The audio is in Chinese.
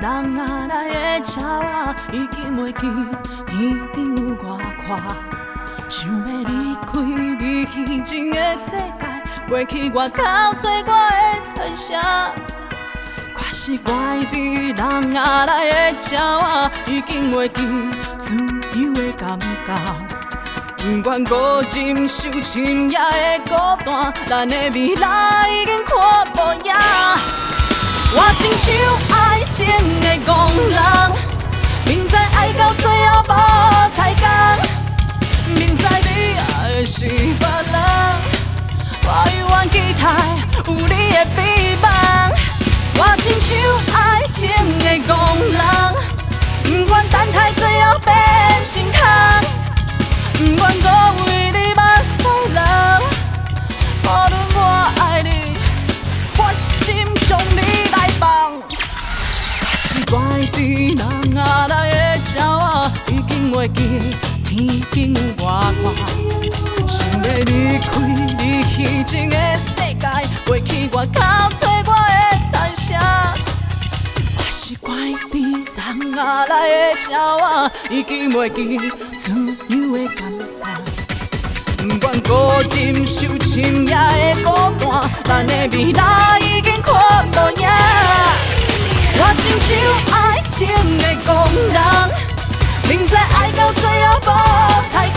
人啊来的鸟仔，已经袂记天顶有外宽。想要离开你虚情的世界，背起我到最我的残声。怪是怪伫人啊来的鸟仔，已经袂记自由的感觉。不管孤枕受深夜的孤单，咱的未来已经看无影。我亲像爱情的憨人，明知爱到最后无彩工，明知你爱的是别人，我永远期待有你的美梦。我亲像爱情的憨人，不愿等待最后变成空，不愿误为你目屎流，无论我爱你，决心将你来放。是怪伫人啊来的鸟仔，已经袂记天顶有外宽。想要离开你虚情的世界，背起我到找我的残声。我是怪伫人啊来的鸟仔，已经袂记自由的感觉。不愿孤枕受深夜的孤单，咱的未来已经看无影。我亲像爱情的憨人，明知爱到最后无彩